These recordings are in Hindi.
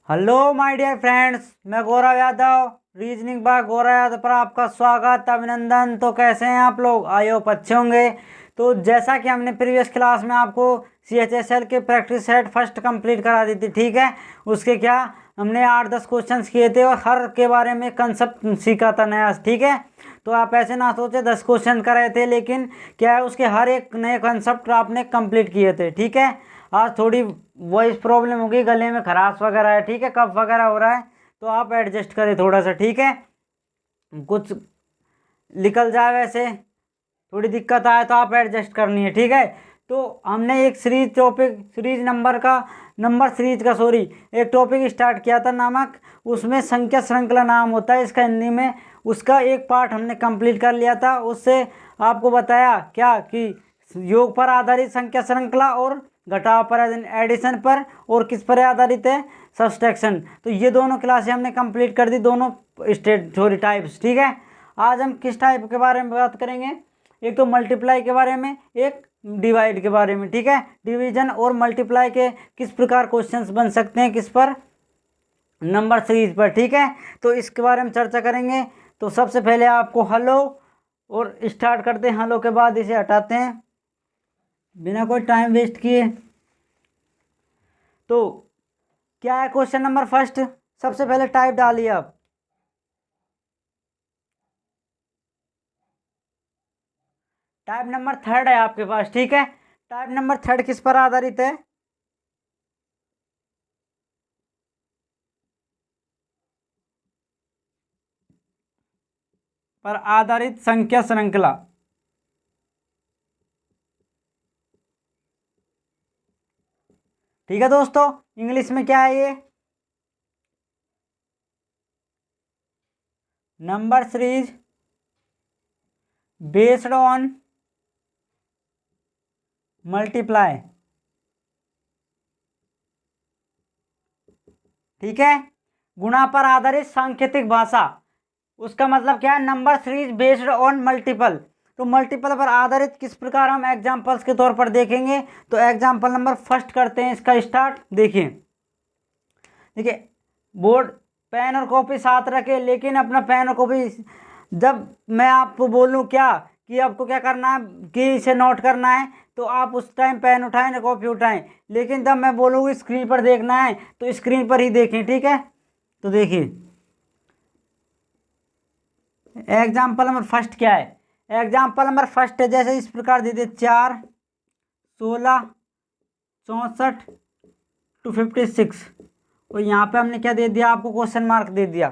हेलो माय डियर फ्रेंड्स, मैं गौरव यादव, रीजनिंग बाय गौरव यादव पर आपका स्वागत, अभिनंदन। तो कैसे हैं आप लोग? आई होप अच्छे होंगे। तो जैसा कि हमने प्रीवियस क्लास में आपको CHSL के प्रैक्टिस सेट फर्स्ट कंप्लीट करा दी थी, ठीक है। उसके क्या हमने 8-10 क्वेश्चंस किए थे और हर के बारे में कंसेप्ट सीखा था नया, ठीक है। तो आप ऐसे ना सोचे 10 क्वेश्चन कराए थे, लेकिन क्या है उसके हर एक नए कंसेप्ट आपने कंप्लीट किए थे, ठीक है। आज थोड़ी वॉइस प्रॉब्लम होगी, गले में खराश वगैरह है, ठीक है, कफ वगैरह हो रहा है, तो आप एडजस्ट करें थोड़ा सा, ठीक है। कुछ निकल जाए, वैसे थोड़ी दिक्कत आए तो आप एडजस्ट करनी है, ठीक है। तो हमने एक नंबर सीरीज का एक टॉपिक स्टार्ट किया था नामक, उसमें संख्या श्रृंखला नाम होता है इसका हिंदी में। उसका एक पार्ट हमने कंप्लीट कर लिया था। उससे आपको बताया क्या कि योग पर आधारित संख्या श्रृंखला और घटाव पर, एडिशन पर, और किस पर आधारित है, सब्सट्रैक्शन। तो ये दोनों क्लासें हमने कंप्लीट कर दी, दोनों टाइप्स, ठीक है। आज हम किस टाइप के बारे में बात करेंगे? एक तो मल्टीप्लाई के बारे में, एक डिवाइड के बारे में, ठीक है। डिवीजन और मल्टीप्लाई के किस प्रकार क्वेश्चंस बन सकते हैं, किस पर, नंबर सीरीज पर, ठीक है। तो इसके बारे में चर्चा करेंगे। तो सबसे पहले आपको हेलो और स्टार्ट करते हैं, हेलो के बाद इसे हटाते हैं बिना कोई टाइम वेस्ट किए। तो क्या है क्वेश्चन नंबर फर्स्ट? सबसे पहले टाइप डालिए आप। टाइप नंबर थर्ड है आपके पास, ठीक है। टाइप नंबर थर्ड किस पर आधारित है? पर आधारित संख्या श्रृंखला, ठीक है दोस्तों। इंग्लिश में क्या है ये? Number series based on multiply, ठीक है। गुणा पर आधारित सांकेतिक भाषा, उसका मतलब क्या है? Number series based on multiple. तो मल्टीपल पर आधारित किस प्रकार हम एग्जांपल्स के तौर पर देखेंगे। तो एग्जांपल नंबर फर्स्ट करते हैं इसका स्टार्ट। देखिए देखिए, बोर्ड पेन और कॉपी साथ रखे, लेकिन अपना पेन और कॉपी जब मैं आपको बोलूं क्या कि आपको क्या करना है कि इसे नोट करना है, तो आप उस टाइम पेन उठाएं ना कॉपी उठाएं। लेकिन जब मैं बोलूँगी स्क्रीन पर देखना है तो स्क्रीन पर ही देखें, ठीक है। तो देखिए एग्जाम्पल नंबर फर्स्ट क्या है? एग्जाम्पल नंबर फर्स्ट है जैसे इस प्रकार दे दिए 4, 16, 64 to 56, और यहाँ पे हमने क्या दे दिया आपको? क्वेश्चन मार्क दे दिया।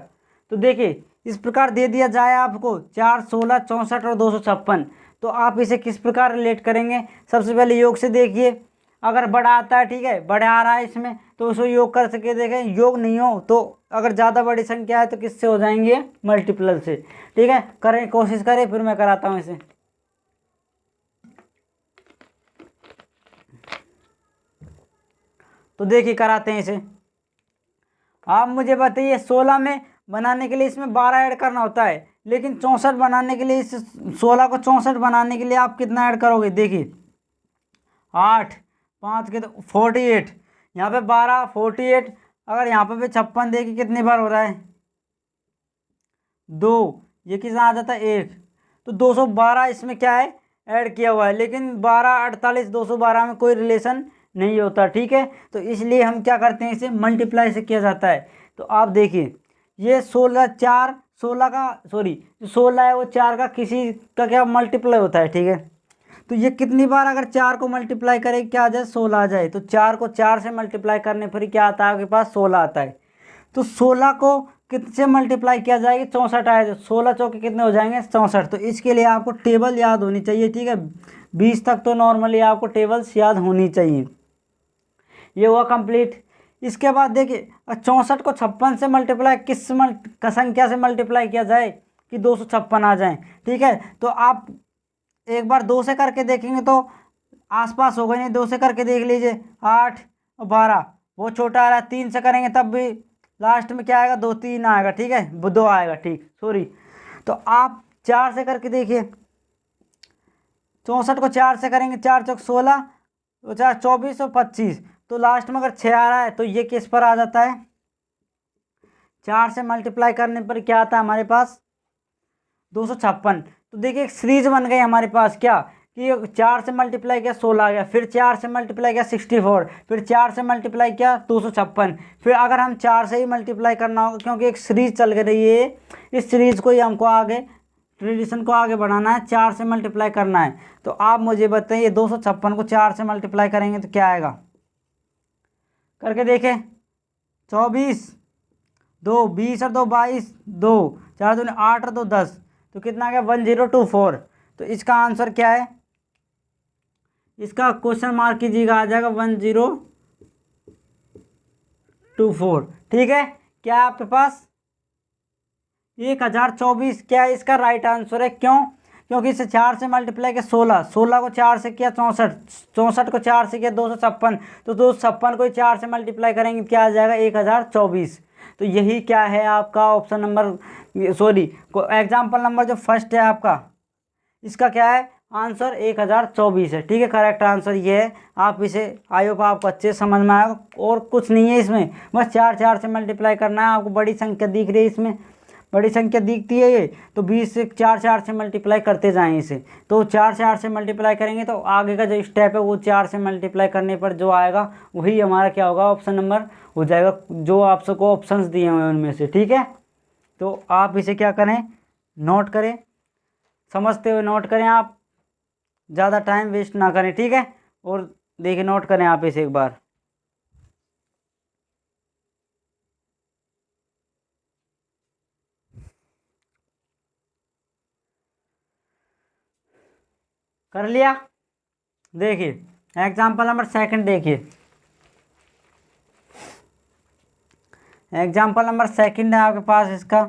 तो देखिए इस प्रकार दे दिया जाए आपको 4, 16, 64 और 256, तो आप इसे किस प्रकार रिलेट करेंगे? सबसे पहले योग से देखिए, अगर बड़ा आता है, ठीक है, बड़ा आ रहा है इसमें, तो उसको योग कर सके। देखें योग नहीं हो तो अगर ज़्यादा बड़ी संख्या है तो किससे हो जाएंगे? मल्टीपल से, ठीक है। करें, कोशिश करें, फिर मैं कराता हूँ इसे। तो देखिए कराते हैं इसे। आप मुझे बताइए 16 में बनाने के लिए इसमें 12 ऐड करना होता है, लेकिन 64 बनाने के लिए, इस 16 को 64 बनाने के लिए आप कितना ऐड करोगे? देखिए 8, 5 के तो 48, यहाँ पे 12, 48, अगर यहाँ पे भी 56 देखिए कितनी बार हो रहा है? 2, ये कितना आ जाता है? 1। तो 212 इसमें क्या है? ऐड किया हुआ है, लेकिन 12, 48, 212 में कोई रिलेशन नहीं होता, ठीक है। तो इसलिए हम क्या करते हैं, इसे मल्टीप्लाई से किया जाता है। तो आप देखिए ये 16, 4, 16 का, सॉरी, 16 है वो 4 का किसी का क्या मल्टीप्लाई होता है, ठीक है। तो ये कितनी बार अगर 4 को मल्टीप्लाई करें क्या आ जाए? 16 आ जाए। तो 4 को 4 से मल्टीप्लाई करने पर क्या आता है आपके पास? 16 आता है। तो 16 को कितने मल्टीप्लाई किया जाएगी? 64 आए, तो 16 चौके कितने हो जाएंगे? 64। तो इसके लिए आपको टेबल याद होनी चाहिए, ठीक है। 20 तक तो नॉर्मली आपको टेबल्स याद होनी चाहिए। ये हुआ कंप्लीट। इसके बाद देखिए 64 को 56 से मल्टीप्लाई किस संख्या से मल्टीप्लाई किया जाए कि 256 आ जाए, ठीक है। तो आप एक बार 2 से करके देखेंगे तो आसपास हो गए, नहीं 2 से करके देख लीजिए, 8 और 12, वो छोटा आ रहा है। 3 से करेंगे तब भी लास्ट में क्या आएगा? 2, 3 आएगा, ठीक है, 2 आएगा, ठीक, सॉरी। तो आप 4 से करके देखिए, 64 को 4 से करेंगे, 4 चौक 16, 4 24 और 25, तो लास्ट में अगर 6 आ रहा है तो ये किस पर आ जाता है? 4 से मल्टीप्लाई करने पर क्या आता है हमारे पास 256। तो देखिए एक सीरीज बन गई हमारे पास क्या कि 4 से मल्टीप्लाई किया 16 आ गया, फिर 4 से मल्टीप्लाई किया 64, फिर 4 से मल्टीप्लाई किया 256। फिर अगर हम 4 से ही मल्टीप्लाई करना होगा क्योंकि एक सीरीज चल रही है, इस सीरीज को ही हमको आगे ट्रेडिशन को आगे बढ़ाना है, 4 से मल्टीप्लाई करना है। तो आप मुझे बताइए 256 को 4 से मल्टीप्लाई करेंगे तो क्या आएगा, करके देखें। 24, 2, 20 और 2 22, 2 4 2 8 और 2 10, तो कितना आ गया 1024। तो इसका आंसर क्या है, इसका क्वेश्चन मार्क कीजिएगा, आ जाएगा 1024। ठीक है, क्या है आपके पास 1024, क्या इसका राइट आंसर है। क्यों, क्योंकि इसे 4 से मल्टीप्लाई किया 16, 16 को 4 से किया 64, 64 को 4 से किया 256, तो 256 को 4 से मल्टीप्लाई करेंगे क्या आ जाएगा 1024। तो यही क्या है आपका option number, sorry example number जो फर्स्ट है आपका, इसका क्या है आंसर 1024 है। ठीक है, करेक्ट आंसर ये है। आप इसे आई होप आपको अच्छे से समझ में आएगा, और कुछ नहीं है इसमें, बस 4 से मल्टीप्लाई करना है। आपको बड़ी संख्या दिख रही है, इसमें बड़ी संख्या दिखती है ये, तो 20 से 4 से मल्टीप्लाई करते जाएं इसे। तो 4 से मल्टीप्लाई करेंगे तो आगे का जो स्टेप है वो 4 से मल्टीप्लाई करने पर जो आएगा वही हमारा क्या होगा ऑप्शन नंबर हो जाएगा, जो आप सबको ऑप्शंस दिए हुए हैं उनमें से। ठीक है, तो आप इसे क्या करें, नोट करें, समझते हुए नोट करें, आप ज़्यादा टाइम वेस्ट ना करें। ठीक है, और देखिए नोट करें आप इसे एक बार। कर लिया, देखिए एग्जाम्पल नंबर सेकंड देखिए, एग्जाम्पल नंबर सेकंड है आपके पास इसका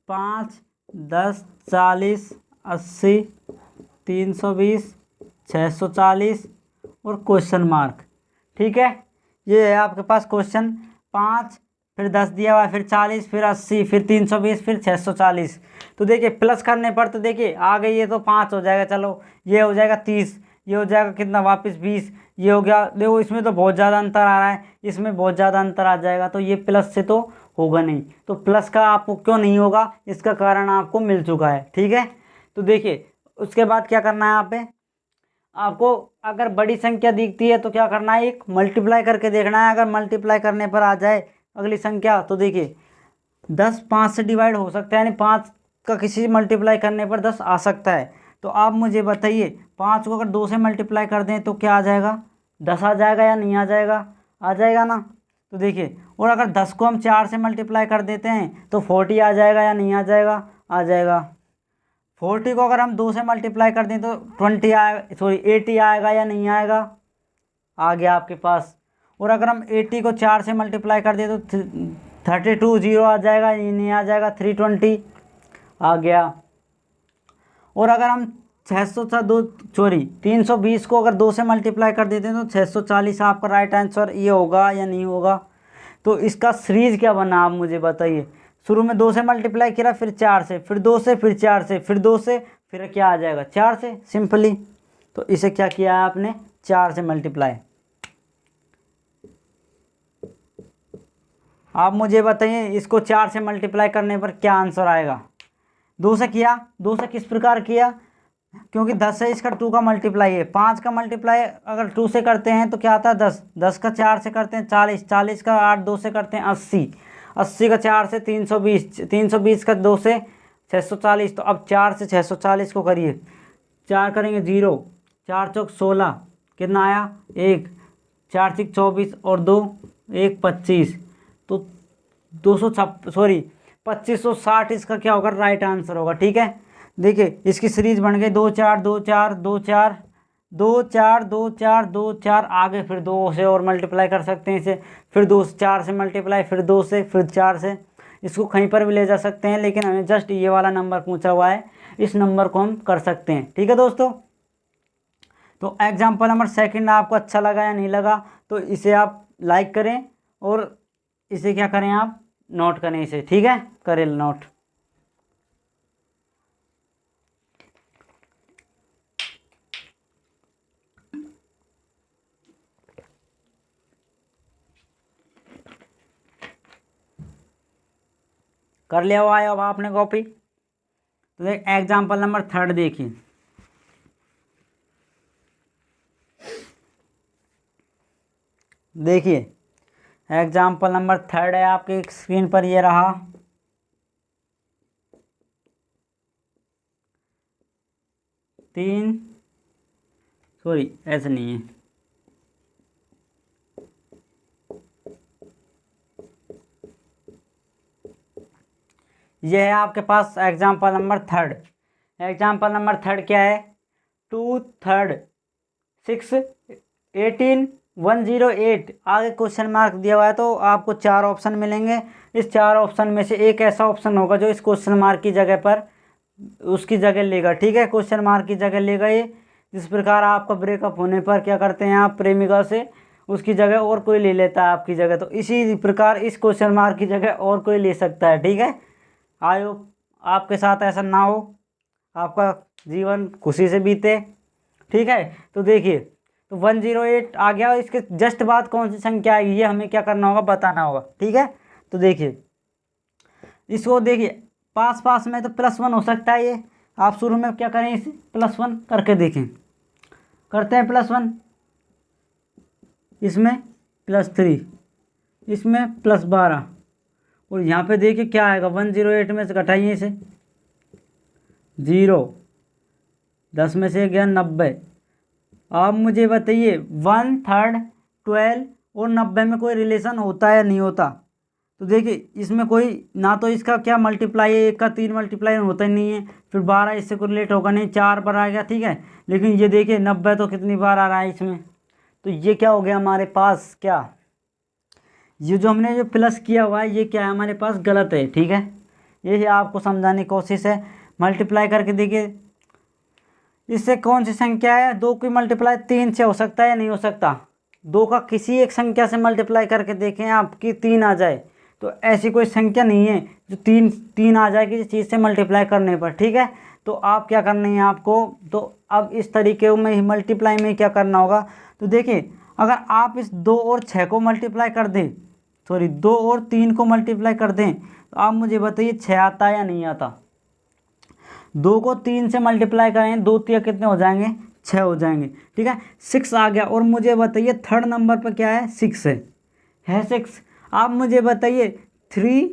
5, 10, 40, 80, 320, 640 और क्वेश्चन मार्क। ठीक है, ये है आपके पास क्वेश्चन। 5 फिर 10 दिया हुआ है, फिर 40, फिर 80, फिर 320, फिर 640। तो देखिए प्लस करने पर तो देखिए आ गई, ये तो 5 हो जाएगा, चलो ये हो जाएगा 30, ये हो जाएगा कितना वापस 20, ये हो गया। देखो इसमें तो बहुत ज़्यादा अंतर आ रहा है, इसमें बहुत ज़्यादा अंतर आ जाएगा, तो ये प्लस से तो होगा नहीं। तो प्लस का आपको क्यों नहीं होगा, इसका कारण आपको मिल चुका है। ठीक है, तो देखिए उसके बाद क्या करना है, यहाँ पे आपको अगर बड़ी संख्या दिखती है तो क्या करना है, एक मल्टीप्लाई करके देखना है। अगर मल्टीप्लाई करने पर आ जाए अगली संख्या, तो देखिए 10 5 से डिवाइड हो सकता है, यानी 5 का किसी मल्टीप्लाई करने पर 10 आ सकता है। तो आप मुझे बताइए 5 को अगर 2 से मल्टीप्लाई कर दें तो क्या आ जाएगा, 10 आ जाएगा या नहीं आ जाएगा, आ जाएगा ना। तो देखिए, और अगर 10 को हम 4 से मल्टीप्लाई कर देते हैं तो 40 आ जाएगा या नहीं आ जाएगा, आ जाएगा। 40 को अगर हम 2 से मल्टीप्लाई कर दें तो 20 आएगा, सॉरी 80 आएगा या नहीं आएगा, आ गया आपके पास। और अगर हम 80 को 4 से मल्टीप्लाई कर दें तो 32 जीरो आ जाएगा, ये नहीं आ जाएगा, 320 आ गया। और अगर हम 320 को अगर 2 से मल्टीप्लाई कर देते हैं तो 640 आपका राइट आंसर ये होगा या नहीं होगा। तो इसका सीरीज क्या बना आप मुझे बताइए। शुरू में 2 से मल्टीप्लाई किया, फिर 4 से, फिर 2 से, फिर 4 से, फिर 2 से, फिर क्या आ जाएगा 4 से सिंपली। तो इसे क्या किया है आपने 4 से मल्टीप्लाई। आप मुझे बताइए इसको 4 से मल्टीप्लाई करने पर क्या आंसर आएगा। 2 से किया, 2 से किस प्रकार किया, क्योंकि 10 है इसका 2 का मल्टीप्लाई है, 5 का मल्टीप्लाई अगर 2 से करते हैं तो क्या आता है 10, 10 का 4 से करते हैं 40, 40 का 8 2 से करते हैं 80, 80 का 4 से 320, 320 का 2 से 640। तो अब 4 से 640 को करिए, 4 करेंगे 0, 4 चौक 16, कितना आया 1, 4 6 24 और 2 1 25, तो 2560 इसका क्या होगा राइट आंसर होगा। ठीक है, देखिए इसकी सीरीज बन गई 2 4 2 4 2 4 2 4 2 4 2 4, आगे फिर 2 से और मल्टीप्लाई कर सकते हैं इसे, फिर 2 से 4 से मल्टीप्लाई, फिर 2 से, फिर 4 से, इसको कहीं पर भी ले जा सकते हैं, लेकिन हमें जस्ट ये वाला नंबर पूछा हुआ है, इस नंबर को हम कर सकते हैं। ठीक है दोस्तों, तो एग्जाम्पल नंबर सेकंड आपको अच्छा लगा या नहीं लगा तो इसे आप लाइक करें, और इसे क्या करें आप नोट करें इसे। ठीक है, करें नोट। कर लिया हुआ है अब आपने कॉपी। तो देख एग्जाम्पल नंबर 3 देखिए। देखिए एग्जाम्पल नंबर 3 है आपकी स्क्रीन पर, ये रहा। तीन, सॉरी ऐसे नहीं है, ये है आपके पास एग्जाम्पल नंबर 3। एग्जाम्पल नंबर 3 क्या है? 2 3 6 18 108, आगे क्वेश्चन मार्क दिया हुआ है तो आपको 4 ऑप्शन मिलेंगे। इस 4 ऑप्शन में से एक ऐसा ऑप्शन होगा जो इस क्वेश्चन मार्क की जगह पर उसकी जगह लेगा, ठीक है, क्वेश्चन मार्क की जगह लेगा ये। जिस प्रकार आपका ब्रेकअप होने पर क्या करते हैं आप प्रेमिका से, उसकी जगह और कोई ले लेता है आपकी जगह, तो इसी प्रकार इस क्वेश्चन मार्क की जगह और कोई ले सकता है, ठीक है। आयो आपके साथ ऐसा ना हो, आपका जीवन खुशी से बीते, ठीक है। तो देखिए तो 108 आ गया, इसके जस्ट बाद कौन सी संख्या आएगी ये हमें क्या करना होगा, बताना होगा, ठीक है। तो देखिए इसको देखिए पास पास में तो +1 हो सकता है ये, आप शुरू में क्या करें इसे +1 करके देखें। करते हैं +1, इसमें +3, इसमें +12, और यहाँ पे देखिए क्या आएगा 108 में से घटाइए इसे 0, 10 में से गया 90। आप मुझे बताइए 1/3 12 और 90 में कोई रिलेशन होता है या नहीं होता? तो देखिए इसमें कोई ना तो इसका क्या मल्टीप्लाई है, 1 का 3 मल्टीप्लाई होता ही नहीं है, फिर 12 इससे कोई रिलेट होगा नहीं, 4 पर आ गया, ठीक है। लेकिन ये देखिए 90 तो कितनी बार आ रहा है इसमें, तो ये क्या हो गया हमारे पास, क्या ये जो हमने जो प्लस किया हुआ है ये क्या है हमारे पास गलत है, ठीक है। यही आपको समझाने की कोशिश है। मल्टीप्लाई करके देखिए इससे कौन सी संख्या है, 2 की मल्टीप्लाई 3 से हो सकता है या नहीं हो सकता? 2 का किसी एक संख्या से मल्टीप्लाई करके देखें आपकी 3 आ जाए, तो ऐसी कोई संख्या नहीं है जो 3 आ जाए किसी चीज़ से मल्टीप्लाई करने पर, ठीक है। तो आप क्या करनी है आपको, तो अब इस तरीके में मल्टीप्लाई में क्या करना होगा, तो देखिए अगर आप इस 2 और 6 को मल्टीप्लाई कर दें, सॉरी 2 और 3 को मल्टीप्लाई कर दें, तो आप मुझे बताइए 6 आता है या नहीं आता? 2 को 3 से मल्टीप्लाई करें, 2 3 कितने हो जाएंगे, 6 हो जाएंगे, ठीक है। 6 आ गया, और मुझे बताइए 3rd नंबर पर क्या है, 6 है 6। आप मुझे बताइए 3,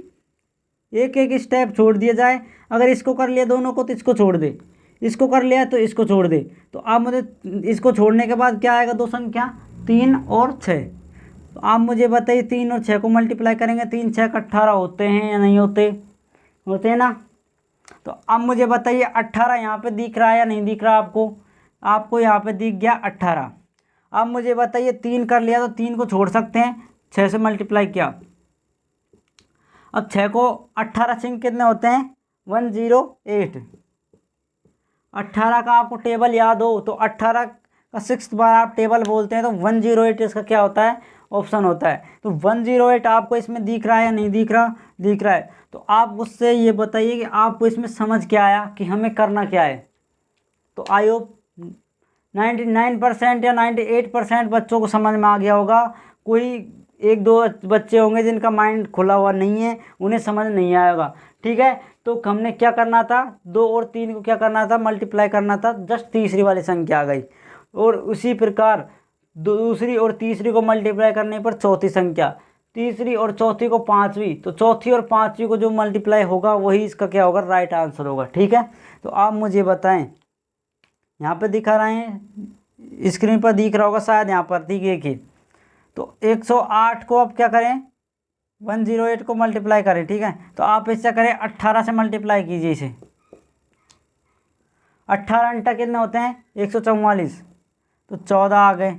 एक एक स्टेप छोड़ दिया जाए, अगर इसको कर लिया दोनों को तो इसको छोड़ दे, इसको कर लिया तो इसको छोड़ दे, तो आप मुझे इसको छोड़ने के बाद क्या आएगा, 2 संख्या 3 और 6। तो आप मुझे बताइए 3 और 6 को मल्टीप्लाई करेंगे, 3 6 का 18 होते हैं या नहीं होते? होते हैं ना। तो अब मुझे बताइए 18 यहाँ पे दिख रहा है या नहीं दिख रहा आपको? आपको यहाँ पे दिख गया 18। अब मुझे बताइए 3 कर लिया तो 3 को छोड़ सकते हैं, 6 से मल्टीप्लाई किया, अब 6 को 18 से कितने होते हैं, 108। 18 का आपको टेबल याद हो तो 18 का 6th बार आप टेबल बोलते हैं, तो 108 इसका क्या होता है, ऑप्शन होता है। तो 108 आपको इसमें दिख रहा है या नहीं दिख रहा? दिख रहा है। तो आप उससे ये बताइए कि आपको इसमें समझ क्या आया कि हमें करना क्या है। तो आई होप 99% या 98% बच्चों को समझ में आ गया होगा। कोई 1-2 बच्चे होंगे जिनका माइंड खुला हुआ नहीं है, उन्हें समझ नहीं आएगा, ठीक है। तो हमने क्या करना था, 2 और 3 को क्या करना था, मल्टीप्लाई करना था, जस्ट तीसरी वाली संख्या आ गई। और उसी प्रकार दूसरी और तीसरी को मल्टीप्लाई करने पर चौथी संख्या, तीसरी और चौथी को पाँचवीं, तो चौथी और पाँचवीं को जो मल्टीप्लाई होगा वही इसका क्या होगा, राइट आंसर होगा, ठीक है। तो आप मुझे बताएं, यहाँ पे दिखा रहे हैं, स्क्रीन पर दिख रहा होगा शायद, यहाँ पर देखिए। तो 108 को आप क्या करें, 108 को मल्टीप्लाई करें, ठीक है। तो आप इससे करें 18 से मल्टीप्लाई कीजिए इसे, 18 अंटा कितने होते हैं, 144, तो 14 आ गए।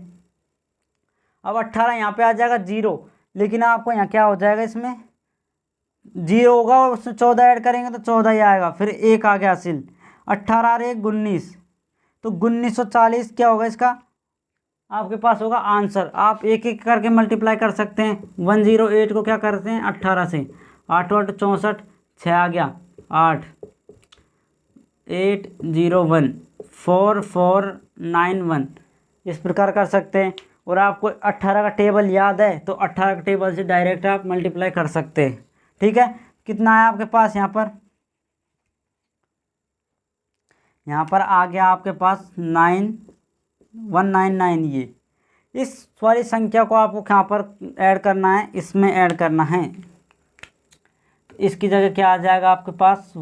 अब 18 यहाँ पे आ जाएगा 0, लेकिन आपको यहाँ क्या हो जाएगा, इसमें 0 होगा और उसमें 14 ऐड करेंगे तो 14 ही आएगा, फिर 1 आ गया हासिल, 18 और 1 19, तो 1940 क्या होगा इसका, आपके पास होगा आंसर। आप एक एक करके मल्टीप्लाई कर सकते हैं। 108 को क्या करते हैं 18 से, 8 8 64, 6 आ गया 8, 801 4491, इस प्रकार कर सकते हैं। और आपको 18 का टेबल याद है तो 18 के टेबल से डायरेक्ट आप मल्टीप्लाई कर सकते हैं, ठीक है। कितना है आपके पास यहाँ पर आ गया आपके पास 9199। ये इस वाली संख्या को आपको यहाँ पर ऐड करना है, इसमें ऐड करना है। इसकी जगह क्या आ जाएगा आपके पास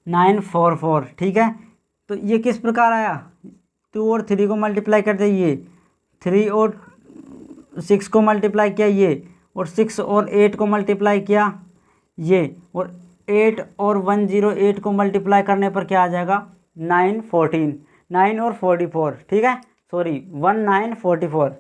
1944। ठीक है, तो ये किस प्रकार आया, 2 और 3 को मल्टीप्लाई कर दे, ये 3 और 6 को मल्टीप्लाई किया ये, और 6 और 8 को मल्टीप्लाई किया ये, और 8 और 108 को मल्टीप्लाई करने पर क्या आ जाएगा 914, 9 और 44। ठीक है, सॉरी 1944।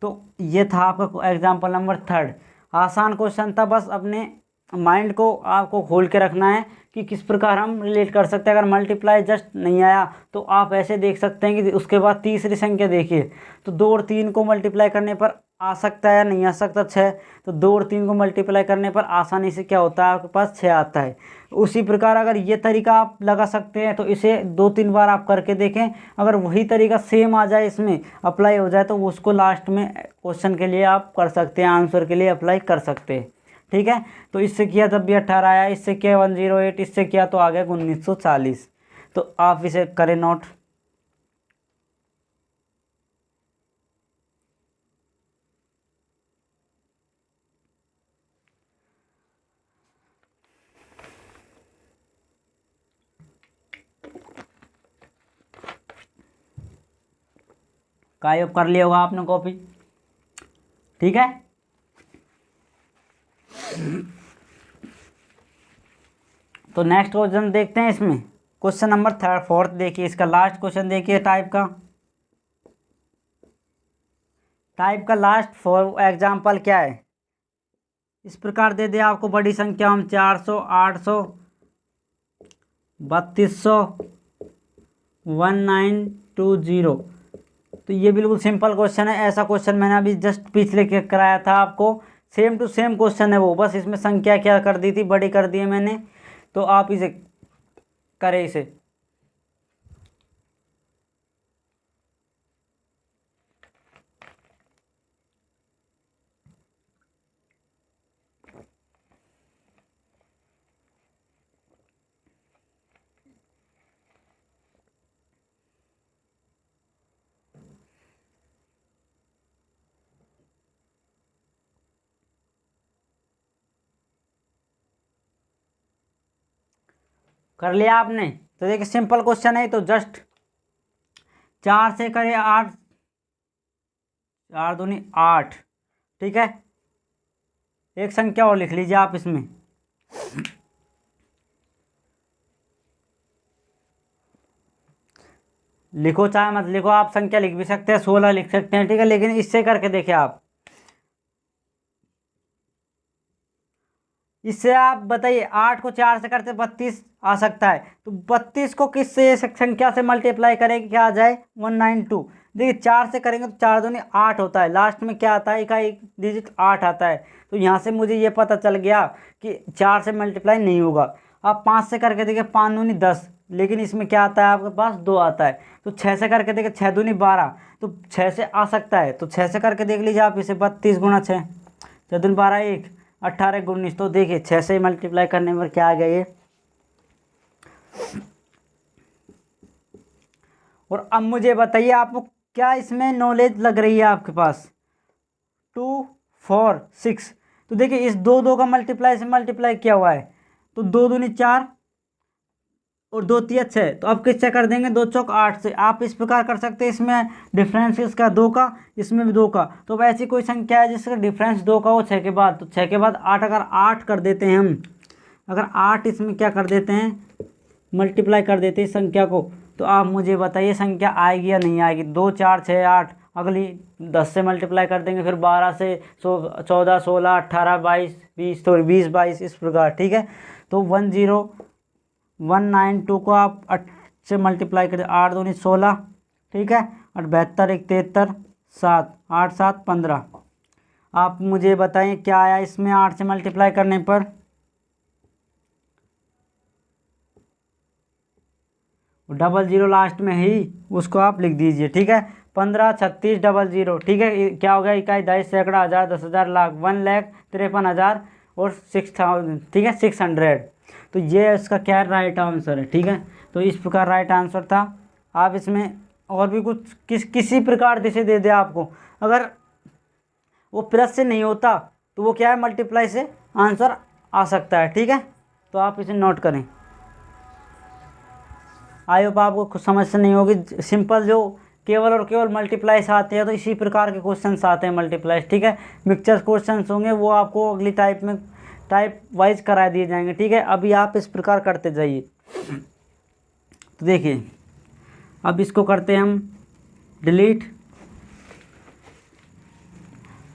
तो ये था आपका एग्जाम्पल नंबर 3। आसान क्वेश्चन था, बस अपने माइंड को आपको खोल के रखना है कि किस प्रकार हम रिलेट कर सकते हैं। अगर मल्टीप्लाई जस्ट नहीं आया तो आप ऐसे देख सकते हैं कि उसके बाद तीसरी संख्या देखिए, तो 2 और 3 को मल्टीप्लाई करने पर आ सकता है या नहीं आ सकता 6, तो 2 और 3 को मल्टीप्लाई करने पर आसानी से क्या होता है आपके पास 6 आता है। उसी प्रकार अगर ये तरीका आप लगा सकते हैं तो इसे 2-3 बार आप करके देखें, अगर वही तरीका सेम आ जाए, इसमें अप्लाई हो जाए, तो उसको लास्ट में क्वेश्चन के लिए आप कर सकते हैं, आंसर के लिए अप्लाई कर सकते हैं। ठीक है, तो इससे किया तब भी 18 आया, इससे किया 108, इससे किया तो आ गया 1940। तो आप इसे करें नोट। कायब कर लिया होगा आपने कॉपी। ठीक है, तो नेक्स्ट क्वेश्चन देखते हैं। इसमें क्वेश्चन नंबर 4 देखिए, इसका लास्ट क्वेश्चन देखिए, टाइप का लास्ट 4 एग्जाम्पल क्या है। इस प्रकार दे दे आपको बड़ी संख्या हम 400, 800, 3200, 1920। तो ये बिल्कुल सिंपल क्वेश्चन है। ऐसा क्वेश्चन मैंने अभी जस्ट पिछले कराया था आपको, सेम टू सेम क्वेश्चन है वो, बस इसमें संख्या क्या कर दी थी, बड़ी कर दी है मैंने। तो आप इसे करें इसे। कर लिया आपने, तो देखिए सिंपल क्वेश्चन है, तो जस्ट 4 से करें 8, 4 दूनी 8। ठीक है, एक संख्या और लिख लीजिए आप इसमें, लिखो चाहे मत लिखो, आप संख्या लिख भी सकते हैं, 16 लिख सकते हैं। ठीक है, लेकिन इससे करके देखिए आप, इससे आप बताइए 8 को 4 से करते 32 आ सकता है, तो 32 को किससे संख्या से मल्टीप्लाई करेंगे क्या आ जाए 192। देखिए 4 से करेंगे तो 4 दूनी 8 होता है, लास्ट में क्या आता है, एक डिजिट 8 आता है। तो यहाँ से मुझे ये पता चल गया कि 4 से मल्टीप्लाई नहीं होगा। आप 5 से करके देखिए 5 दूनी 10, लेकिन इसमें क्या आता है आपके पास 2 आता है। तो 6 से करके देखिए 6 दूनी 12, तो 6 से आ सकता है, तो 6 से करके देख लीजिए आप इसे, 32 गुणा 6, 6 दूनी 12, 1, 18 19। तो देखिए 6 से मल्टीप्लाई करने पर क्या आ गया ये। और अब मुझे बताइए आपको क्या इसमें नॉलेज लग रही है आपके पास, 2 4 6। तो देखिए इस 2 का मल्टीप्लाई से मल्टीप्लाई किया हुआ है, तो 2 दूनी 4 और 2 तिया 6, तो अब किससे कर देंगे, 2 चौक 8 से। आप इस प्रकार कर सकते हैं, इसमें डिफरेंस इसका 2 का, इसमें भी 2 का। तो अब ऐसी कोई संख्या है जिसका डिफरेंस 2 का हो 6 के बाद, तो 6 के बाद 8, अगर 8 कर देते हैं हम, अगर 8 इसमें क्या कर देते हैं, मल्टीप्लाई कर देते हैं इस संख्या को, तो आप मुझे बताइए संख्या आएगी या नहीं आएगी। 2 4 6 8, अगली 10 से मल्टीप्लाई कर देंगे, फिर 12 से 14 16 18 22 20, तो 20 22 इस प्रकार। ठीक है, तो 10192 को आप 8 से मल्टीप्लाई करें, 8 दूनी 16। ठीक है, और 72 1 73 7, 8 7 15। आप मुझे बताएं क्या आया इसमें 8 से मल्टीप्लाई करने पर। डबल जीरो लास्ट में ही उसको आप लिख दीजिए। ठीक है, 15 36 00। ठीक है, क्या हो गया, इकाई, दहाई, सैकड़ा, हज़ार, 10,000, लाख, 1,53,000 और 6000, ठीक है, 600। तो ये इसका क्या राइट आंसर है, ठीक है। तो इस प्रकार राइट आंसर था। आप इसमें और भी कुछ किसी प्रकार से दे दे आपको, अगर वो प्लस से नहीं होता तो वो क्या है, मल्टीप्लाई से आंसर आ सकता है, ठीक है। तो आप इसे नोट करें। आई होप आपको कुछ समस्या नहीं होगी। सिंपल जो केवल और केवल मल्टीप्लाई से आते हैं तो इसी प्रकार के क्वेश्चन आते हैं मल्टीप्लाई, ठीक है। मिक्सचर क्वेश्चन होंगे वो आपको अगली टाइप वाइज करा दिए जाएंगे, ठीक है। अभी आप इस प्रकार करते जाइए। तो देखिए अब इसको करते हैं हम डिलीट।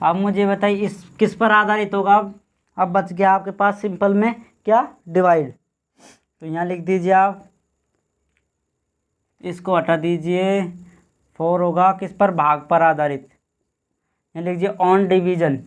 अब मुझे बताइए इस किस पर आधारित होगा। अब बच गया आपके पास सिंपल में क्या, डिवाइड। तो यहाँ लिख दीजिए आप, इसको हटा दीजिए। 4 होगा किस पर, भाग पर आधारित। यहाँ लिख दीजिए ऑन डिवीजन।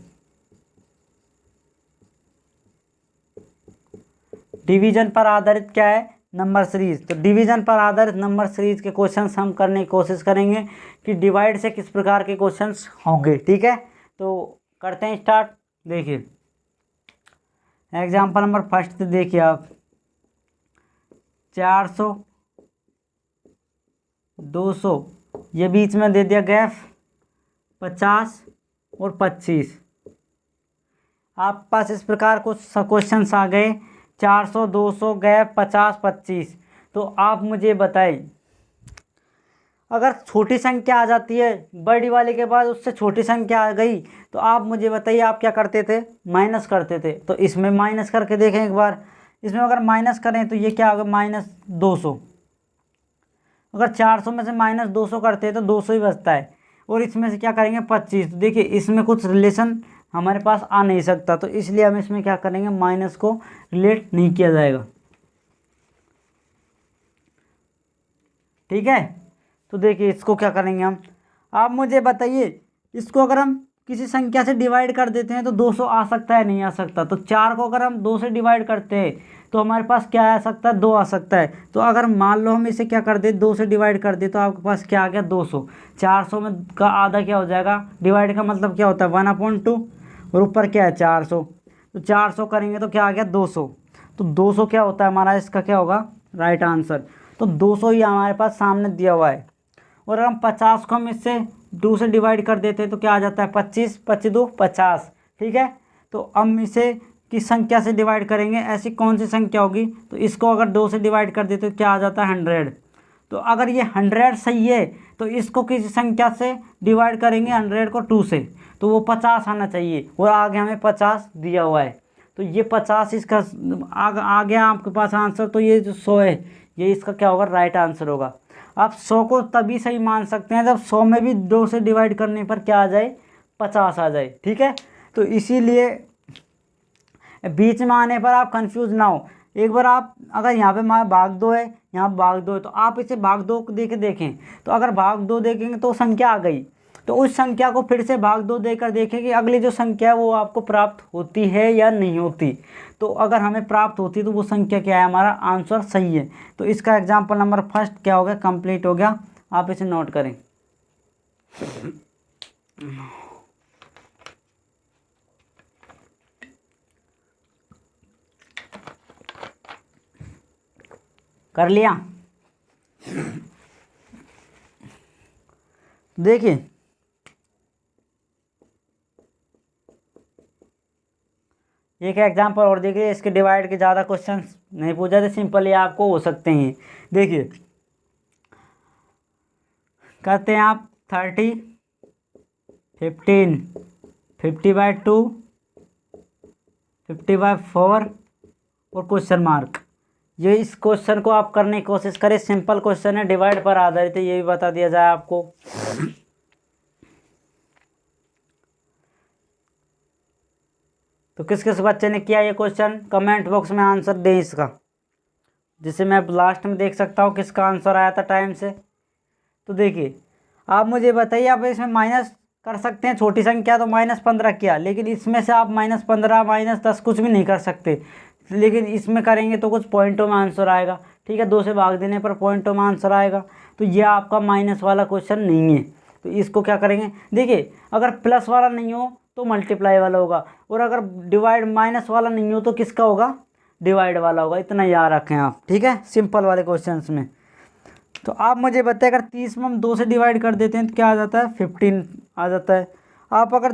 डिवीजन पर आधारित क्या है, नंबर सीरीज। तो डिवीजन पर आधारित नंबर सीरीज के क्वेश्चंस हम करने की कोशिश करेंगे कि डिवाइड से किस प्रकार के क्वेश्चंस होंगे, ठीक है। तो करते हैं स्टार्ट। देखिए एग्जाम्पल नंबर फर्स्ट देखिए आप, 400 200, ये बीच में दे दिया गैप 50 और 25। आप पास इस प्रकार कुछ क्वेश्चंस आ गए, 400 200 गैप 50 25। तो आप मुझे बताएं, अगर छोटी संख्या आ जाती है बड़ी वाले के बाद, उससे छोटी संख्या आ गई, तो आप मुझे बताइए आप क्या करते थे, माइनस करते थे। तो इसमें माइनस करके देखें एक बार। इसमें अगर माइनस करें तो ये क्या होगा, -200। अगर 400 में से -200 करते हैं तो 200 ही बचता है। और इसमें से क्या करेंगे, 25। तो देखिए इसमें कुछ रिलेशन हमारे पास आ नहीं सकता, तो इसलिए हम इसमें क्या करेंगे, माइनस को रिलेट नहीं किया जाएगा, ठीक है। तो देखिए इसको क्या करेंगे हम, आप मुझे बताइए इसको अगर हम किसी संख्या से डिवाइड कर देते हैं तो 200 आ सकता है, नहीं आ सकता। तो 4 को अगर हम 2 से डिवाइड करते हैं तो हमारे पास क्या आ सकता है, 2 आ सकता है। तो अगर मान लो हम इसे क्या कर दे, 2 से डिवाइड कर दे, तो आपके पास क्या आ गया, 200। 400 में का आधा क्या हो जाएगा, डिवाइड का मतलब क्या होता है, 1/2, और ऊपर क्या है 400। तो 400 करेंगे तो क्या आ गया, 200। तो 200 क्या होता है हमारा, इसका क्या होगा राइट आंसर। तो 200 ही हमारे पास सामने दिया हुआ है। और अगर हम 50 को हम इससे 2 से डिवाइड कर देते हैं तो क्या आ जाता है, 25 25 2 50, ठीक है। तो हम इसे किस संख्या से डिवाइड करेंगे, ऐसी कौन सी संख्या होगी। तो इसको अगर 2 से डिवाइड कर देते तो क्या आ जाता है, 100। तो अगर ये 100 सही है तो इसको किसी संख्या से डिवाइड करेंगे, 100 को 2 से, तो वो 50 आना चाहिए। और आगे हमें 50 दिया हुआ है, तो ये 50 इसका आ गया आपके पास आंसर। तो ये जो 100 है ये इसका क्या होगा, राइट आंसर होगा। आप 100 को तभी सही मान सकते हैं जब 100 में भी 2 से डिवाइड करने पर क्या आ जाए, 50 आ जाए, ठीक है। तो इसीलिए बीच में आने पर आप कंफ्यूज ना हो। एक बार आप अगर यहाँ पे भाग 2 है, यहाँ भाग 2 है, तो आप इसे भाग 2 को देखें। तो अगर भाग 2 देखेंगे तो संख्या आ गई, तो उस संख्या को फिर से भाग 2 देकर देखें कि अगली जो संख्या है वो आपको प्राप्त होती है या नहीं होती। तो अगर हमें प्राप्त होती है तो वो संख्या क्या है, हमारा आंसर सही है। तो इसका एग्जाम्पल नंबर फर्स्ट क्या हो गया, कंप्लीट हो गया। आप इसे नोट करें। कर लिया। देखिए एक एग्जाम्पल और देखिए, इसके डिवाइड के ज़्यादा क्वेश्चन नहीं पूछा थे, सिंपल ही आपको हो सकते हैं। देखिए करते हैं आप 30 15 50/2 50/4 और क्वेश्चन मार्क। ये इस क्वेश्चन को आप करने की कोशिश करें, सिंपल क्वेश्चन है, डिवाइड पर आधारित है, ये भी बता दिया जाए आपको। तो किस किस बच्चे ने किया ये क्वेश्चन, कमेंट बॉक्स में आंसर दें इसका, जिसे मैं लास्ट में देख सकता हूँ किसका आंसर आया था टाइम से। तो देखिए आप मुझे बताइए, आप इसमें माइनस कर सकते हैं, छोटी संख्या तो -15 किया, लेकिन इसमें से आप -15 -10 कुछ भी नहीं कर सकते, लेकिन इसमें करेंगे तो कुछ पॉइंटों में आंसर आएगा, ठीक है। 2 से भाग देने पर पॉइंटों में आंसर आएगा। तो ये आपका माइनस वाला क्वेश्चन नहीं है। तो इसको क्या करेंगे, देखिए अगर प्लस वाला नहीं हो तो मल्टीप्लाई वाला होगा, और अगर डिवाइड माइनस वाला नहीं हो तो किसका होगा, डिवाइड वाला होगा। इतना याद रखें आप, ठीक है, सिंपल वाले क्वेश्चंस में। तो आप मुझे बताएं, अगर 30 में हम 2 से डिवाइड कर देते हैं तो क्या आ जाता है, 15 आ जाता है। आप अगर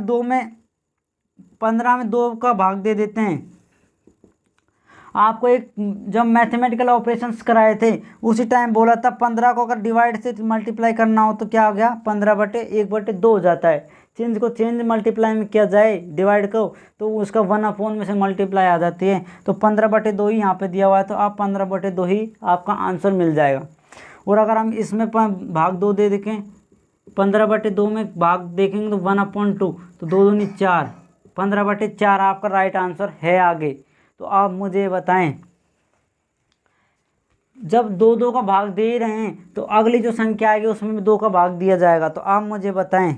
15 में 2 का भाग दे देते हैं, आपको एक जब मैथमेटिकल ऑपरेशंस कराए थे उसी टाइम बोला था 15 को अगर डिवाइड से मल्टीप्लाई करना हो तो क्या हो गया, 15/1/2 हो जाता है। चेंज को चेंज मल्टीप्लाई में किया जाए डिवाइड को तो उसका 1/4 में से मल्टीप्लाई आ जाती है। तो 15/2 ही यहाँ पे दिया हुआ है, तो आप 15/2 ही आपका आंसर मिल जाएगा। और अगर हम इसमें भाग 2 दे देखें, 15/2 में भाग देखेंगे तो 1/2, तो 2 दूनी 4, 15/4 आपका राइट आंसर है आगे। तो आप मुझे बताएं, जब 2 का भाग दे रहे हैं तो अगली जो संख्या आएगी उसमें भी 2 का भाग दिया जाएगा। तो आप मुझे बताएं,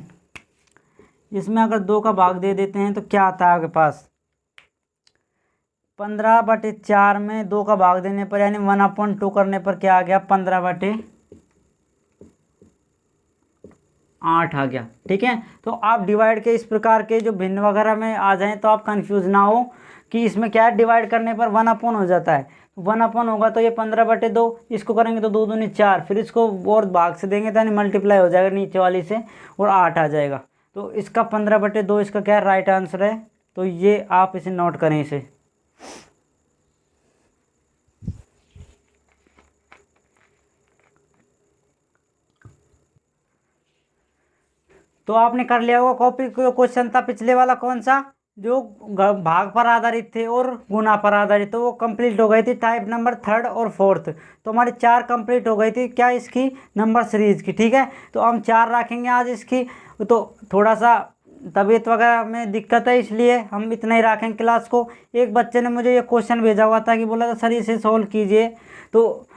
इसमें अगर 2 का भाग दे देते हैं तो क्या आता है आपके पास, 15/4 में 2 का भाग देने पर यानी 1/2 करने पर क्या आ गया, 15/8 आ गया। ठीक है, तो आप डिवाइड के इस प्रकार के जो भिन्न वगैरह में आ जाएं तो आप कंफ्यूज ना हो कि इसमें क्या है, डिवाइड करने पर 1/, हो जाता है। 1/, होगा तो ये 15/2, इसको करेंगे तो 2 दूनी 4, फिर इसको और भाग से देंगे तो यानी मल्टीप्लाई हो जाएगा नीचे वाली से और 8 आ जाएगा। तो इसका 15/2 इसका क्या है, राइट आंसर है। तो ये आप इसे नोट करें इसे। तो आपने कर लिया होगा कॉपी। क्वेश्चन था पिछले वाला कौन सा, जो भाग पर आधारित थे और गुना पर आधारित, तो वो कंप्लीट हो गई थी टाइप नंबर 3 और 4। तो हमारी 4 कंप्लीट हो गई थी क्या, इसकी नंबर सीरीज की। ठीक है, तो हम 4 रखेंगे आज इसकी। तो थोड़ा सा तबीयत वगैरह में दिक्कत है इसलिए हम इतना ही रखेंगे क्लास को। एक बच्चे ने मुझे ये क्वेश्चन भेजा हुआ था कि बोला था सर इसे सॉल्व कीजिए, तो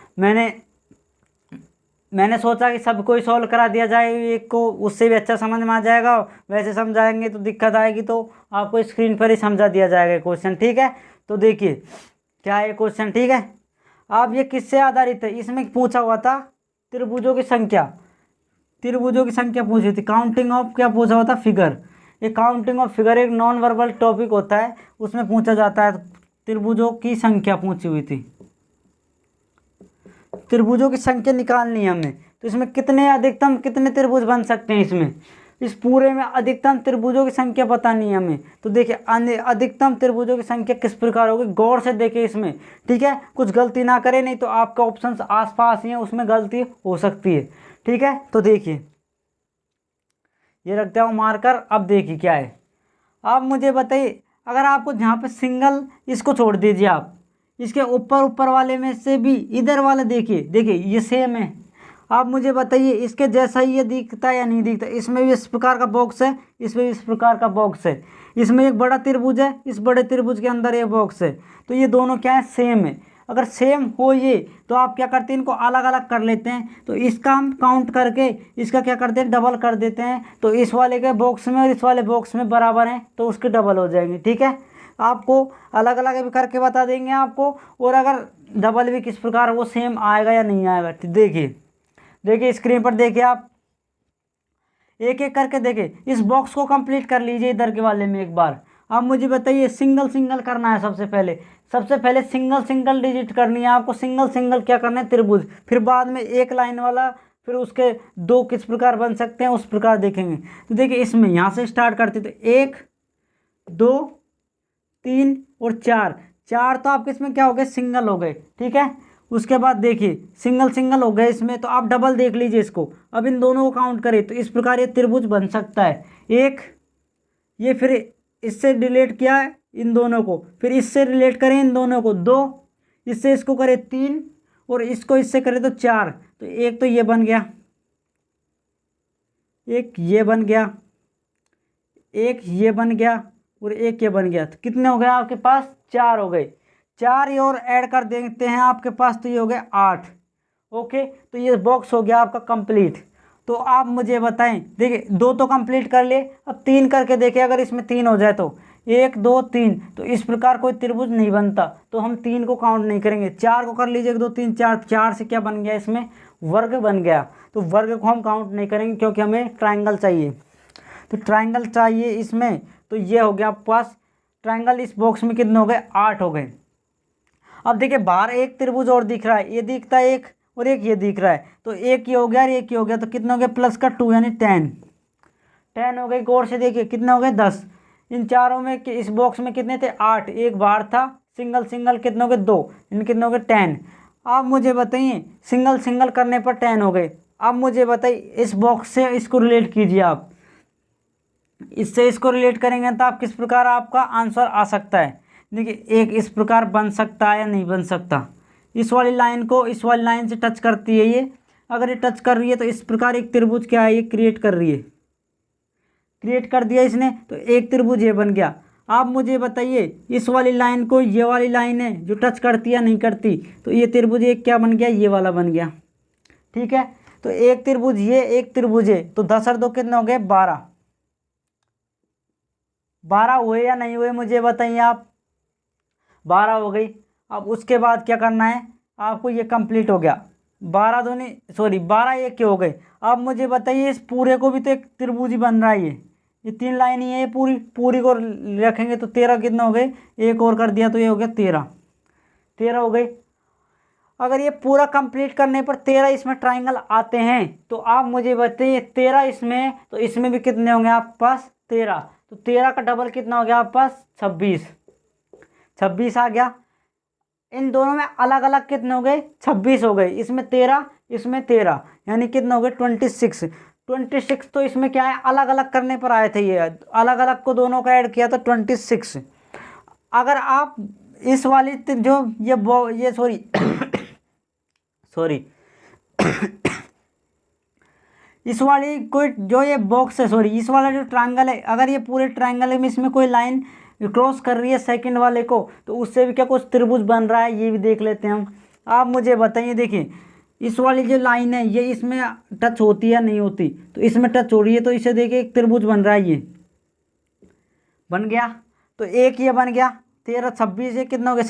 मैंने सोचा कि सबको ही सॉल्व करा दिया जाए, एक को उससे भी अच्छा समझ में आ जाएगा। वैसे समझाएंगे तो दिक्कत आएगी, तो आपको स्क्रीन पर ही समझा दिया जाएगा क्वेश्चन। ठीक है, तो देखिए क्या है क्वेश्चन। ठीक है, अब ये किससे आधारित है, इसमें पूछा हुआ था त्रिभुजों की संख्या, त्रिभुजों की संख्या पूछी थी। काउंटिंग ऑफ क्या पूछा हुआ था, फिगर। ये काउंटिंग ऑफ फिगर एक नॉन वर्बल टॉपिक होता है, उसमें पूछा जाता है। त्रिभुजों की संख्या पूछी हुई थी, त्रिभुजों की संख्या निकालनी है हमें। तो इसमें कितने अधिकतम कितने त्रिभुज बन सकते हैं, इसमें इस पूरे में अधिकतम त्रिभुजों की संख्या बतानी है हमें। तो देखिए अधिकतम त्रिभुजों की संख्या किस प्रकार होगी, गौर से देखिए इसमें। ठीक है, कुछ गलती ना करें, नहीं तो आपका ऑप्शंस आसपास ही है, उसमें गलती हो सकती है। ठीक है, तो देखिए ये रखता हूँ मार्कर। अब देखिए क्या है, आप मुझे बताइए, अगर आपको जहाँ पे सिंगल, इसको छोड़ दीजिए आप, इसके ऊपर वाले में से भी इधर वाले देखिए ये सेम है। आप मुझे बताइए इसके जैसा ही ये दिखता है या नहीं दिखता। इसमें भी इस प्रकार का बॉक्स है, इसमें भी इस प्रकार का बॉक्स है। इसमें एक बड़ा त्रिभुज है, इस बड़े त्रिभुज के अंदर ये बॉक्स है। तो ये दोनों क्या है, सेम है। अगर सेम हो ये तो आप क्या करते हैं, इनको अलग अलग कर लेते हैं। तो इसका हम काउंट करके इसका क्या करते हैं, डबल कर देते हैं। तो इस वाले के बॉक्स में और इस वाले बॉक्स में बराबर हैं तो उसके डबल हो जाएंगे। ठीक है, आपको अलग अलग भी करके बता देंगे आपको, और अगर डबल भी किस प्रकार वो सेम आएगा या नहीं आएगा। तो देखिए स्क्रीन पर देखिए, आप एक एक करके देखिए। इस बॉक्स को कंप्लीट कर लीजिए इधर के वाले में एक बार। अब मुझे बताइए सिंगल करना है। सबसे पहले सिंगल डिजिट करनी है आपको। सिंगल क्या करना है, त्रिभुज। फिर बाद में एक लाइन वाला, फिर उसके 2 किस प्रकार बन सकते हैं उस प्रकार देखेंगे। तो देखिए इसमें यहाँ से स्टार्ट करते तो 1 2 3 और 4 तो आपके इसमें क्या हो गए, सिंगल हो गए। ठीक है, उसके बाद देखिए सिंगल हो गए इसमें, तो आप डबल देख लीजिए इसको। अब इन दोनों को काउंट करें तो इस प्रकार ये त्रिभुज बन सकता है। एक ये, फिर इससे रिलेट किया है इन दोनों को, फिर इससे रिलेट करें इन दोनों को 2, इससे इसको करें 3 और इसको इससे करें तो 4। तो एक तो ये बन गया, एक ये बन गया, एक ये बन गया और एक ये बन गया। तो कितने हो गए आपके पास, 4 हो गए। 4 ये और ऐड कर देते हैं आपके पास, तो ये हो गए 8। ओके, तो ये बॉक्स हो गया आपका कंप्लीट। तो आप मुझे बताएं, देखिए 2 तो कंप्लीट कर लिए, अब 3 करके देखें। अगर इसमें 3 हो जाए तो 1 2 3, तो इस प्रकार कोई त्रिभुज नहीं बनता, तो हम 3 को काउंट नहीं करेंगे। 4 को कर लीजिए, 1 2 3 4, 4 से क्या बन गया, इसमें वर्ग बन गया। तो वर्ग को हम काउंट नहीं करेंगे क्योंकि हमें ट्राइंगल चाहिए। तो ट्राइंगल चाहिए इसमें, तो ये हो गया आपके पास ट्रायंगल। इस बॉक्स में कितने हो गए? 8 हो गए। अब देखिए बाहर एक त्रिभुज और दिख रहा है, ये दिखता है एक और एक ये दिख रहा है, तो एक ये हो गया और एक ये हो गया, तो कितना हो गया? प्लस का 2 यानी 10 हो गई। गौर से देखिए कितने हो गए? 10। इन चारों में इस बॉक्स में कितने थे? 8। एक बाहर था, सिंगल सिंगल कितने हो गए? 2। इन कितने हो गए? 10। अब मुझे बताइए सिंगल सिंगल करने पर 10 हो गए। अब मुझे बताइए इस बॉक्स से इसको रिलेट कीजिए आप, इससे इसको रिलेट करेंगे तो आप किस प्रकार आपका आंसर आ सकता है। देखिए एक इस प्रकार बन सकता है या नहीं बन सकता। इस वाली लाइन को इस वाली लाइन से टच करती है ये, अगर ये टच कर रही है तो इस प्रकार एक त्रिभुज क्या है? ये क्रिएट कर रही है, क्रिएट कर दिया इसने, तो एक त्रिभुज ये बन गया। आप मुझे बताइए इस वाली लाइन को ये वाली लाइन है जो टच करती है नहीं करती, तो ये त्रिभुज एक क्या बन गया? ये वाला बन गया। ठीक है, तो एक त्रिभुज ये, एक त्रिभुज है, तो 10 और 2 कितने हो गए? 12। 12 हुए या नहीं हुए मुझे बताइए आप? 12 हो गई। अब उसके बाद क्या करना है आपको? ये कंप्लीट हो गया। 12 दूनी सॉरी 12 एक के हो गए। अब मुझे बताइए इस पूरे को भी तो एक त्रिभुज ही बन रहा है, ये 3 लाइन ही है, ये पूरी पूरी को रखेंगे तो 13 कितने हो गए? एक और कर दिया तो ये हो गया 13 हो गए। अगर ये पूरा कंप्लीट करने पर 13 इसमें ट्राइंगल आते हैं तो आप मुझे बताइए 13 इसमें, तो इसमें भी कितने होंगे आपके पास? 13। तो 13 का डबल कितना हो गया आपके पास? 26 आ गया। इन दोनों में अलग अलग कितने हो गए? 26 हो गए। इसमें 13 इसमें 13 यानी कितने हो गए? 26। तो इसमें क्या है? अलग अलग करने पर आए थे, ये अलग अलग को दोनों का ऐड किया तो 26। अगर आप इस वाली जो ये सॉरी इस वाली कोई जो ये बॉक्स है, सॉरी इस वाला जो ट्रायंगल है, अगर ये पूरे ट्रायंगल में इसमें कोई लाइन क्रॉस कर रही है सेकंड वाले को, तो उससे भी क्या कुछ त्रिभुज बन रहा है, ये भी देख लेते हैं हम। आप मुझे बताइए, देखिए इस वाली जो लाइन है ये इसमें टच होती है या नहीं होती? तो इसमें टच हो रही है, तो इसे देखिए एक त्रिभुज बन रहा है, ये बन गया। तो एक ये बन गया 13 26, ये कितना हो गया?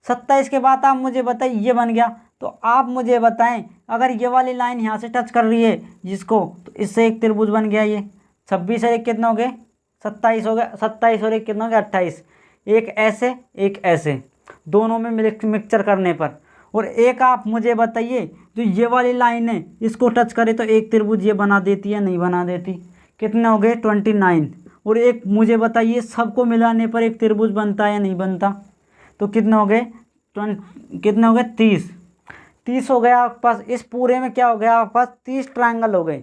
27 के बाद आप मुझे बताइए ये बन गया। तो आप मुझे बताएं अगर ये वाली लाइन यहाँ से टच कर रही है जिसको, तो इससे एक त्रिभुज बन गया ये। 26 और एक कितना हो गए? 27 हो गया। 27 और एक कितना हो गया? 28। एक ऐसे दोनों में मिक्सचर करने पर। और एक आप मुझे बताइए जो ये वाली लाइन है इसको टच करे तो एक त्रिभुज ये बना देती है नहीं बना देती? कितने हो गए? 29। और एक मुझे बताइए सबको मिलाने पर एक त्रिभुज बनता है या नहीं बनता? तो कितने हो गए? 30 हो गया आपके पास। इस पूरे में क्या हो गया आपके पास? 30 ट्रायंगल हो गए।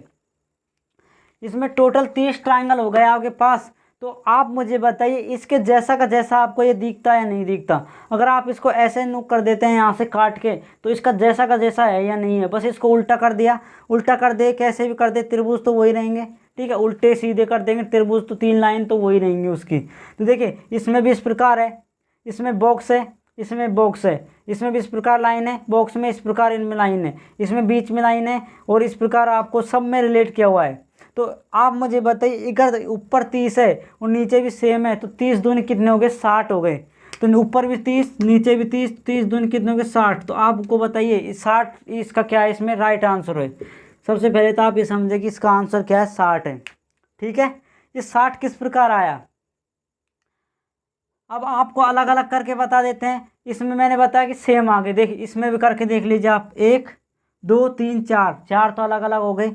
इसमें टोटल 30 ट्रायंगल हो गए आपके पास। तो आप मुझे बताइए इसके जैसा का जैसा आपको ये दिखता है या नहीं दिखता? अगर आप इसको ऐसे नुक कर देते हैं यहाँ से काट के, तो इसका जैसा का जैसा है या नहीं है? बस इसको उल्टा कर दिया, उल्टा कर दे, कैसे भी कर दे, त्रिभुज तो वही रहेंगे। ठीक है, उल्टे सीधे कर देंगे त्रिभुज तो 3 लाइन तो वही रहेंगी उसकी। तो देखिए इसमें भी इस प्रकार है, इसमें बॉक्स है, इसमें बॉक्स है, इसमें भी इस प्रकार लाइन है, बॉक्स में इस प्रकार इनमें लाइन है, इसमें बीच में लाइन है, और इस प्रकार आपको सब में रिलेट किया हुआ है। तो आप मुझे बताइए इधर ऊपर 30 है और नीचे भी सेम है, तो 30 दूनी कितने हो गए? 60 हो गए। तो ऊपर भी 30 नीचे भी 30, 30 दूनी कितने हो गए? 60। तो आपको बताइए 60 इसका क्या है? इसमें राइट आंसर है। सबसे पहले तो आप ये समझे कि इसका आंसर क्या है? 60 है। ठीक है, ये 60 किस प्रकार आया? अब आपको अलग अलग करके बता देते हैं। इसमें मैंने बताया कि सेम आ गए, देख इसमें भी करके देख लीजिए आप। 1 2 3 4 तो अलग अलग हो गए।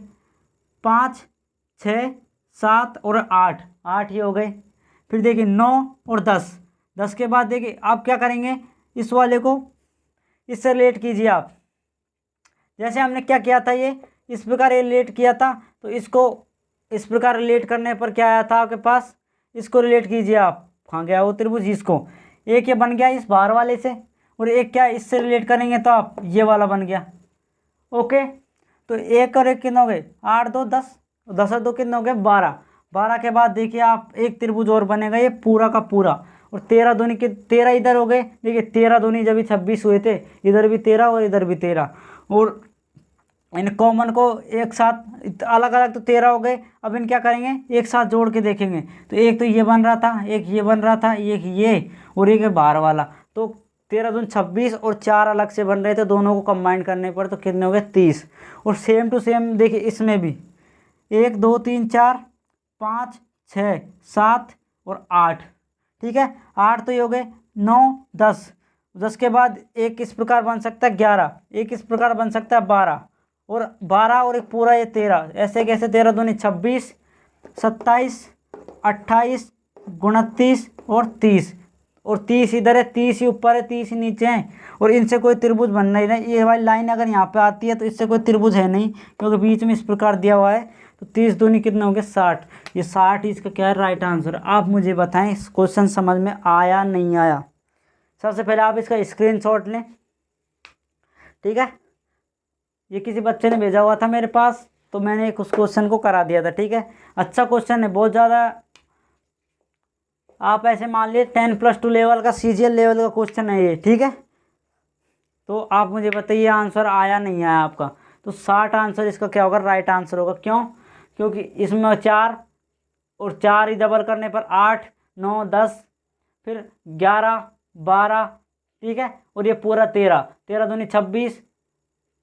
5 6 7 और 8 ही हो गए। फिर देखिए 9 और 10 के बाद देखिए आप क्या करेंगे? इस वाले को इससे रिलेट कीजिए आप। जैसे हमने क्या किया था, ये इस प्रकार रिलेट किया था, तो इसको इस प्रकार रिलेट करने पर क्या आया था आपके पास? इसको रिलेट कीजिए आप। कहाँ गया वो त्रिभुज? इसको एक ये बन गया इस बाहर वाले से, और एक क्या इससे रिलेट करेंगे तो आप ये वाला बन गया। ओके, तो 1 और 1 कितने हो गए? 8 2 10, 10 और 2 कितने हो गए? 12 के बाद देखिए आप एक त्रिभुज और बनेगा ये पूरा का पूरा। और 13 दूनी के 13 इधर हो गए। देखिए 13 दूनी जब 26 हुए थे, इधर भी 13 और इधर भी 13, और इन कॉमन को एक साथ अलग अलग तो 13 हो गए। अब इन क्या करेंगे? एक साथ जोड़ के देखेंगे, तो एक तो ये बन रहा था, एक ये बन रहा था, एक ये और एक बाहर वाला, तो 13 दूनी 26 और 4 अलग से बन रहे थे। दोनों को कंबाइन करने पर तो कितने हो गए? 30। और सेम टू सेम देखिए इसमें भी 1 2 3 4 5 6 7 और 8। ठीक है, 8 तो ये हो गए, 9 10, 10 के बाद एक इस प्रकार बन सकता है 11, एक इस प्रकार बन सकता है 12, और 12 और एक पूरा ये 13, ऐसे कैसे 13 दूनी 26, 27, 28, 29 और 30, और 30 इधर है, 30 ही ऊपर है, 30 ही नीचे है, और इनसे कोई त्रिभुज बन नहीं रहा। ये वाली लाइन अगर यहाँ पे आती है तो इससे कोई त्रिभुज है नहीं, क्योंकि बीच में इस प्रकार दिया हुआ है। तो 30 दूनी कितना हो गया 60, ये 60 इसका क्या है राइट आंसर। आप मुझे बताएं इस क्वेश्चन समझ में आया नहीं आया। सबसे पहले आप इसका स्क्रीनशॉट लें, ठीक है। ये किसी बच्चे ने भेजा हुआ था मेरे पास, तो मैंने उस क्वेश्चन को करा दिया था, ठीक है। अच्छा क्वेश्चन है, बहुत ज़्यादा। आप ऐसे मान लीजिए 10+2 लेवल का CGL लेवल का क्वेश्चन है ये, ठीक है। तो आप मुझे बताइए आंसर आया नहीं आया आपका। तो 60 आंसर इसका क्या होगा, राइट आंसर होगा। क्यों? क्योंकि इसमें 4 और 4 ही डबल करने पर 8 9 10, फिर 11 12, ठीक है, और ये पूरा 13, 13 दूनी 26,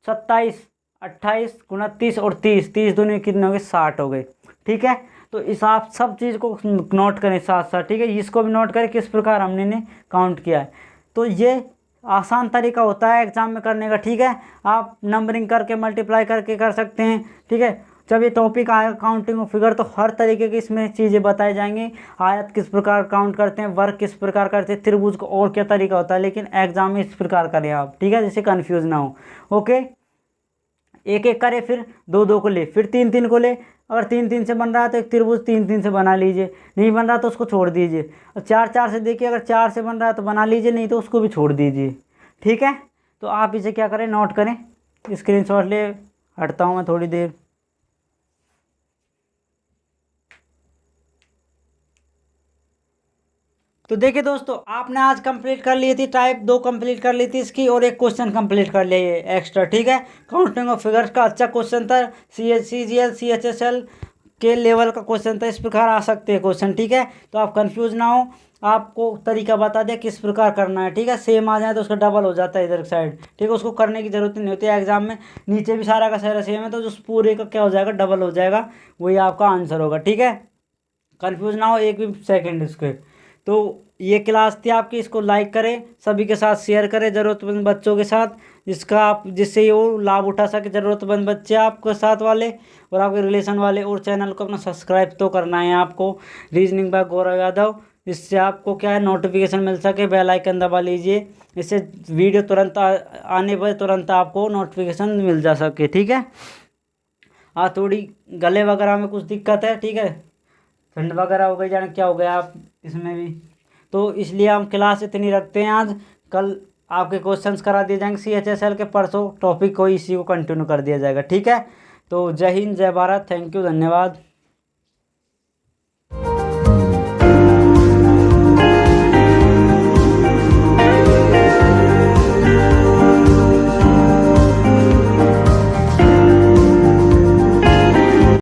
27, 28, 29 और 30, 30 दूनी कितने हो गए 60 हो गए, ठीक है। तो इस आप सब चीज़ को नोट करें साथ साथ, ठीक है। इसको भी नोट करें किस प्रकार हमने काउंट किया है। तो ये आसान तरीका होता है एग्जाम में करने का, ठीक है। आप नंबरिंग करके मल्टीप्लाई करके कर सकते हैं, ठीक है। जब ये टॉपिक आएगा काउंटिंग ऑफ फिगर तो हर तरीके की इसमें चीज़ें बताई जाएंगी। आयत किस प्रकार काउंट करते हैं, वर्ग किस प्रकार करते हैं, त्रिभुज को और क्या तरीका होता है, लेकिन एग्जाम में इस प्रकार करें आप, ठीक है, जिससे कन्फ्यूज ना हो। ओके, एक एक करे, फिर 2 2 को ले, फिर 3 3 को ले। अगर 3 3 से बन रहा है तो एक त्रिभुज 3 3 से बना लीजिए, नहीं बन रहा तो उसको छोड़ दीजिए। और 4 4 से देखिए, अगर 4 से बन रहा है तो बना लीजिए, नहीं तो उसको भी छोड़ दीजिए, ठीक है। तो आप इसे क्या करें, नोट करें, स्क्रीनशॉट ले। हटता हूँ मैं थोड़ी देर। तो देखिए दोस्तों, आपने आज कंप्लीट कर ली थी टाइप 2 कंप्लीट कर ली थी इसकी, और एक क्वेश्चन कंप्लीट कर लिया ये एक्स्ट्रा, ठीक है। काउंटिंग ऑफ फिगर्स का अच्छा क्वेश्चन था, CGL CHSL के लेवल का क्वेश्चन था। इस प्रकार आ सकते हैं क्वेश्चन, ठीक है। तो आप कंफ्यूज ना हो, आपको तरीका बता दिया किस प्रकार करना है, ठीक है। सेम आ जाए तो उसका डबल हो जाता है इधर साइड, ठीक है। उसको करने की जरूरत नहीं होती है एग्जाम में, नीचे भी सारा का सारा सेम है, तो उस पूरे का क्या हो जाएगा, डबल हो जाएगा, वही आपका आंसर होगा, ठीक है। कंफ्यूज ना हो एक भी सेकेंड इसके। तो ये क्लास थी आपकी, इसको लाइक करें, सभी के साथ शेयर करें, ज़रूरतमंद बच्चों के साथ, जिससे वो लाभ उठा सके, ज़रूरतमंद बच्चे आपके साथ वाले और आपके रिलेशन वाले। और चैनल को अपना सब्सक्राइब तो करना है आपको, रीजनिंग बाय गौरव यादव, जिससे आपको क्या है नोटिफिकेशन मिल सके। बेल आइकन दबा लीजिए, इससे वीडियो तुरंत आने पर तुरंत आपको नोटिफिकेशन मिल जा सके, ठीक है। थोड़ी गले वगैरह में कुछ दिक्कत है, ठीक है, ठंड वगैरह हो गई, जाने क्या हो गया आप इसमें भी, तो इसलिए हम क्लास इतनी रखते हैं आज। कल आपके क्वेश्चंस करा दिए जाएंगे CHSL के, परसों टॉपिक को इसी को कंटिन्यू कर दिया जाएगा, ठीक है। तो जय हिंद, जय भारत, थैंक यू, धन्यवाद।